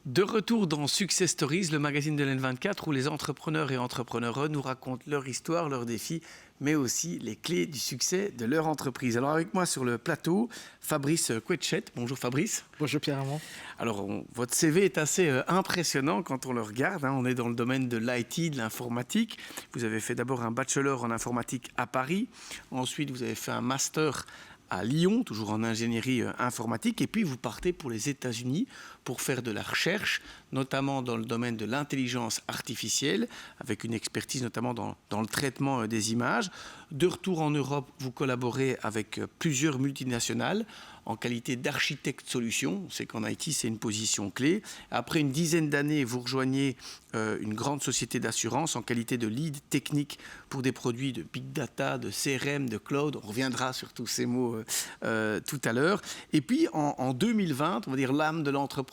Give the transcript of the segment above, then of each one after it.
De retour dans Success Stories, le magazine de l'N24 où les entrepreneurs et entrepreneureux nous racontent leur histoire, leurs défis, mais aussi les clés du succès de leur entreprise. Alors avec moi sur le plateau, Fabrice Quetchette. Bonjour Fabrice. Bonjour Pierre-Armand. Alors votre CV est assez impressionnant quand on le regarde. On est dans le domaine de l'IT, de l'informatique. Vous avez fait d'abord un bachelor en informatique à Paris. Ensuite, vous avez fait un master à Lyon, toujours en ingénierie informatique, et puis vous partez pour les États-Unis pour faire de la recherche, notamment dans le domaine de l'intelligence artificielle, avec une expertise notamment dans le traitement des images. De retour en Europe, vous collaborez avec plusieurs multinationales en qualité d'architecte solution. On sait qu'en IT, c'est une position clé. Après une dizaine d'années, vous rejoignez une grande société d'assurance en qualité de lead technique pour des produits de big data, de CRM, de cloud. On reviendra sur tous ces mots tout à l'heure. Et puis, en 2020, on va dire l'âme de l'entrepreneur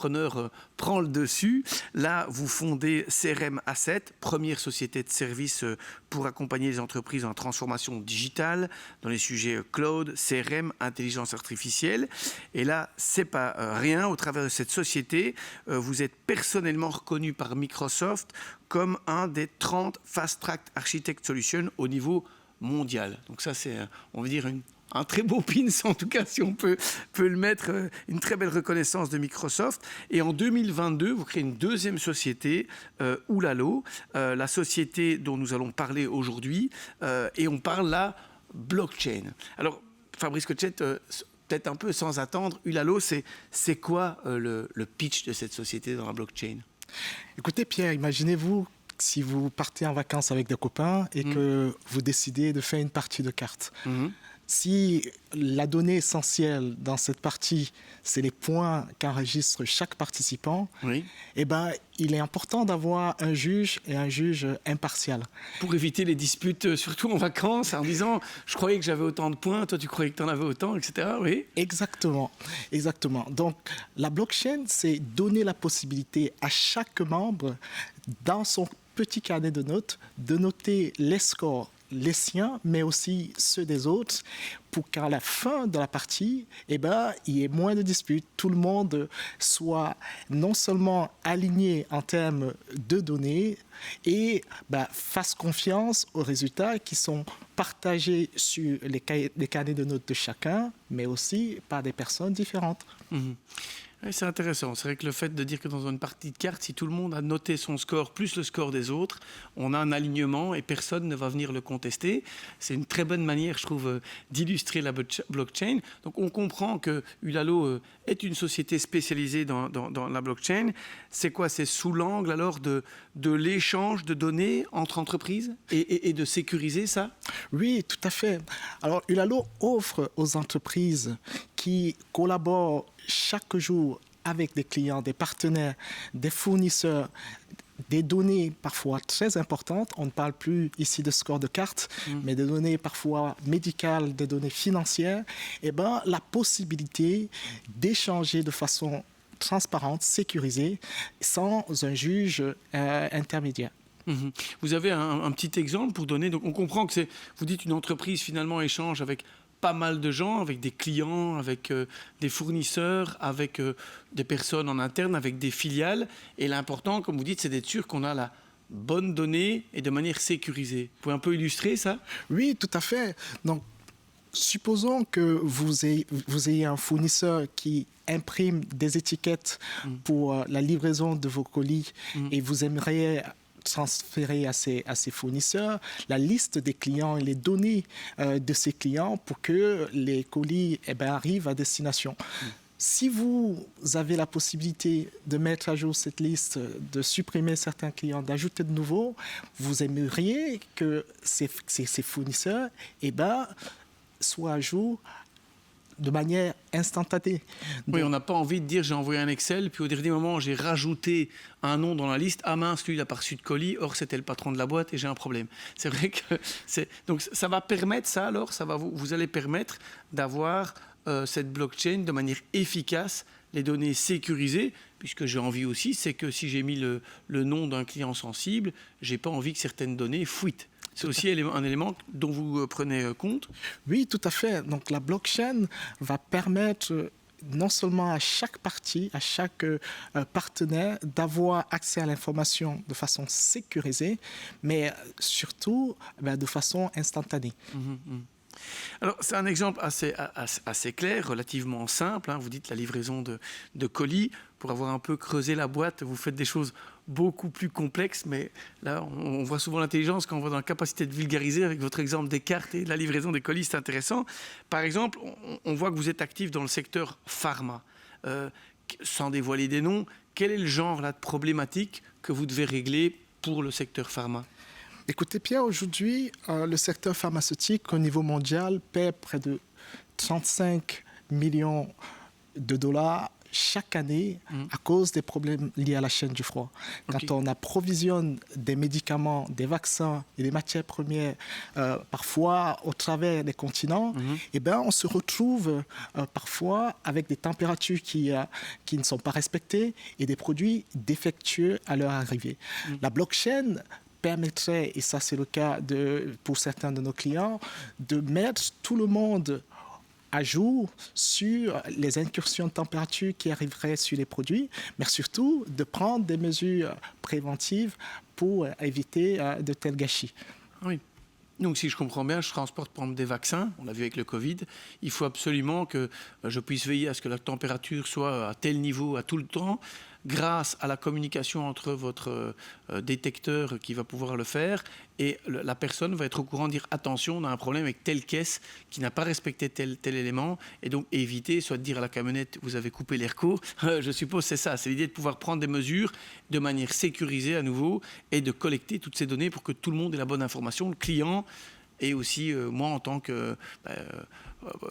prend le dessus. Là, vous fondez CRM Asset, première société de services pour accompagner les entreprises en transformation digitale dans les sujets cloud, CRM, intelligence artificielle. Et là, c'est pas rien. Au travers de cette société, vous êtes personnellement reconnu par Microsoft comme un des 30 Fast Track Architect Solutions au niveau mondial. Donc ça, c'est, on va dire, un très beau pins, en tout cas, si on peut le mettre, une très belle reconnaissance de Microsoft. Et en 2022, vous créez une deuxième société, Oulalo, la société dont nous allons parler aujourd'hui, et on parle là blockchain. Alors, Fabrice Cochet, peut-être un peu sans attendre, Oulalo, c'est quoi le pitch de cette société dans la blockchain ? Écoutez Pierre, imaginez-vous si vous partez en vacances avec des copains et que vous décidez de faire une partie de cartes. Si la donnée essentielle dans cette partie, c'est les points qu'enregistre chaque participant, eh ben, il est important d'avoir un juge et un juge impartial. Pour éviter les disputes, surtout en vacances, en disant « je croyais que j'avais autant de points, toi tu croyais que tu en avais autant », etc. Oui. Exactement, exactement. Donc la blockchain, c'est donner la possibilité à chaque membre, dans son petit carnet de notes, de noter les scores, les siens, mais aussi ceux des autres, pour qu'à la fin de la partie, eh ben, il y ait moins de disputes. Tout le monde soit non seulement aligné en termes de données et fasse confiance aux résultats qui sont partagés sur les carnets de notes de chacun, mais aussi par des personnes différentes. Oui, c'est intéressant. C'est vrai que le fait de dire que dans une partie de cartes, si tout le monde a noté son score plus le score des autres, on a un alignement et personne ne va venir le contester. C'est une très bonne manière, je trouve, d'illustrer la blockchain. Donc on comprend que Oulalo est une société spécialisée dans la blockchain. C'est quoi ? C'est sous l'angle alors de l'échange de données entre entreprises et de sécuriser ça ? Oui, tout à fait. Alors Oulalo offre aux entreprises qui collaborent chaque jour avec des clients, des partenaires, des fournisseurs, des données parfois très importantes. On ne parle plus ici de score de cartes, mais des données parfois médicales, des données financières. Eh ben, la possibilité d'échanger de façon transparente, sécurisée, sans un juge intermédiaire. Vous avez un petit exemple pour donner. Donc on comprend que vous dites une entreprise finalement échange avec pas mal de gens, avec des clients, avec des fournisseurs, avec des personnes en interne, avec des filiales. Et l'important, comme vous dites, c'est d'être sûr qu'on a la bonne donnée et de manière sécurisée. Vous pouvez un peu illustrer ça ? Oui, tout à fait. Donc, supposons que vous ayez un fournisseur qui imprime des étiquettes pour la livraison de vos colis et vous aimeriez transférer à ces fournisseurs la liste des clients et les données de ces clients pour que les colis arrivent à destination. Si vous avez la possibilité de mettre à jour cette liste, de supprimer certains clients, d'ajouter de nouveaux, vous aimeriez que ces fournisseurs soient à jour de manière instantanée. Oui, on n'a pas envie de dire j'ai envoyé un Excel, puis au dernier moment j'ai rajouté un nom dans la liste. Ah mince, lui il n'a pas reçu de colis, or c'était le patron de la boîte et j'ai un problème. C'est vrai que donc ça va permettre ça alors, vous allez permettre d'avoir cette blockchain de manière efficace, les données sécurisées, puisque j'ai envie aussi, c'est que si j'ai mis le nom d'un client sensible, j'ai pas envie que certaines données fuitent. C'est aussi un élément dont vous prenez compte ? Oui, tout à fait. Donc la blockchain va permettre non seulement à chaque partie, à chaque partenaire, d'avoir accès à l'information de façon sécurisée, mais surtout de façon instantanée. Alors, c'est un exemple assez clair, relativement simple. Vous dites la livraison de colis. Pour avoir un peu creusé la boîte, vous faites des choses beaucoup plus complexes. Mais là, on voit souvent l'intelligence quand on voit dans la capacité de vulgariser avec votre exemple des cartes et de la livraison des colis. C'est intéressant. Par exemple, on voit que vous êtes actif dans le secteur pharma. Sans dévoiler des noms, quel est le genre là, de problématique que vous devez régler pour le secteur pharma ? Écoutez Pierre, aujourd'hui, le secteur pharmaceutique au niveau mondial paie près de 35 millions de dollars chaque année à cause des problèmes liés à la chaîne du froid. Quand on approvisionne des médicaments, des vaccins et des matières premières, parfois au travers des continents, on se retrouve parfois avec des températures qui ne sont pas respectées et des produits défectueux à leur arrivée. La blockchain permettrait, et ça c'est le cas pour certains de nos clients, de mettre tout le monde à jour sur les incursions de température qui arriveraient sur les produits, mais surtout de prendre des mesures préventives pour éviter de tels gâchis. Oui. Donc, si je comprends bien, je transporte par exemple des vaccins, on l'a vu avec le Covid, il faut absolument que je puisse veiller à ce que la température soit à tel niveau à tout le temps, grâce à la communication entre votre détecteur qui va pouvoir le faire, et la personne va être au courant de dire attention, on a un problème avec telle caisse qui n'a pas respecté tel élément, et donc éviter, soit de dire à la camionnette vous avez coupé l'air court, je suppose c'est ça, c'est l'idée de pouvoir prendre des mesures de manière sécurisée à nouveau, et de collecter toutes ces données pour que tout le monde ait la bonne information, le client, et aussi moi en tant que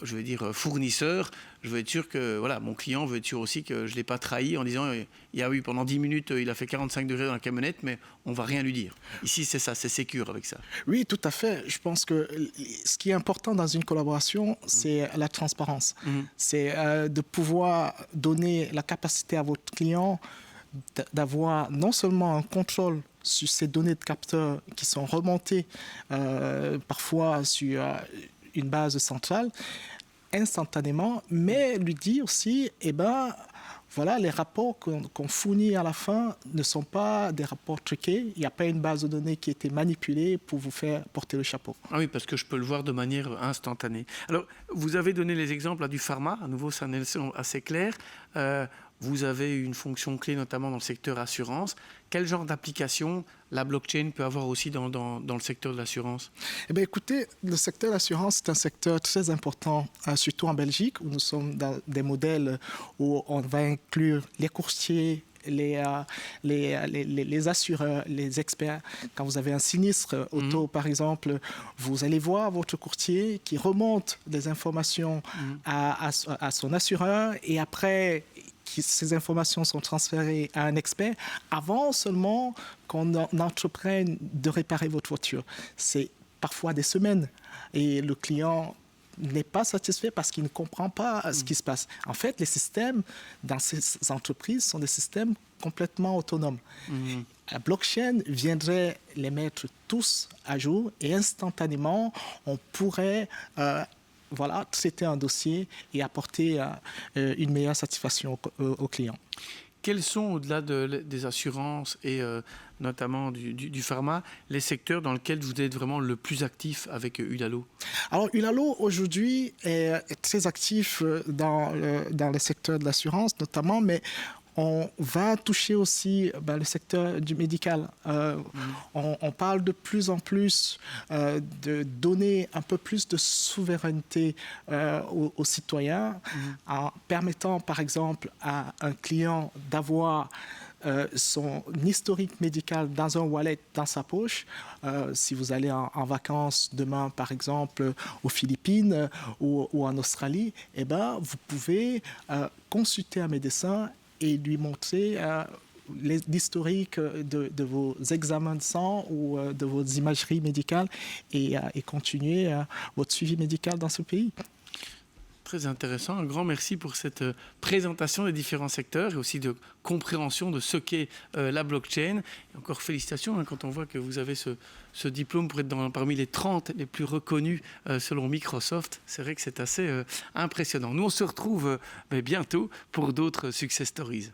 je vais dire fournisseur, je veux être sûr que voilà, mon client veut être sûr aussi que je ne l'ai pas trahi en disant oui, pendant 10 minutes il a fait 45 degrés dans la camionnette, mais on ne va rien lui dire. Ici c'est ça, c'est sécure avec ça. Oui, tout à fait. Je pense que ce qui est important dans une collaboration, c'est la transparence. C'est de pouvoir donner la capacité à votre client d'avoir non seulement un contrôle sur ces données de capteurs qui sont remontées parfois sur une base centrale instantanément, mais lui dire aussi, voilà, les rapports qu'on fournit à la fin ne sont pas des rapports truqués. Il n'y a pas une base de données qui a été manipulée pour vous faire porter le chapeau. Ah oui, parce que je peux le voir de manière instantanée. Alors, vous avez donné les exemples du pharma. À nouveau, c'est un exemple assez clair. Vous avez une fonction clé, notamment dans le secteur assurance. Quel genre d'application la blockchain peut avoir aussi dans le secteur de l'assurance ? Écoutez, le secteur de l'assurance, c'est un secteur très important, surtout en Belgique, où nous sommes dans des modèles où on va inclure les courtiers, les assureurs, les experts. Quand vous avez un sinistre auto, par exemple, vous allez voir votre courtier qui remonte des informations à son assureur, et après ces informations sont transférées à un expert avant seulement qu'on entreprenne de réparer votre voiture. C'est parfois des semaines et le client n'est pas satisfait parce qu'il ne comprend pas ce qui se passe. En fait, les systèmes dans ces entreprises sont des systèmes complètement autonomes. La blockchain viendrait les mettre tous à jour et instantanément, on pourrait traiter un dossier et apporter une meilleure satisfaction au client. Quels sont, au-delà des assurances et notamment du pharma, les secteurs dans lesquels vous êtes vraiment le plus actif avec Ulalo ? Alors, Ulalo, aujourd'hui, est très actif dans le secteur de l'assurance, notamment, mais on va toucher aussi le secteur du médical. On parle de plus en plus de donner un peu plus de souveraineté aux citoyens en permettant, par exemple, à un client d'avoir son historique médical dans un wallet dans sa poche. Si vous allez en vacances demain, par exemple, aux Philippines ou en Australie, vous pouvez consulter un médecin et lui montrer l'historique de vos examens de sang ou de vos imageries médicales et continuer votre suivi médical dans ce pays. Très intéressant. Un grand merci pour cette présentation des différents secteurs et aussi de compréhension de ce qu'est la blockchain. Et encore félicitations quand on voit que vous avez ce diplôme pour être parmi les 30 les plus reconnus selon Microsoft. C'est vrai que c'est assez impressionnant. Nous, on se retrouve bientôt pour d'autres success stories.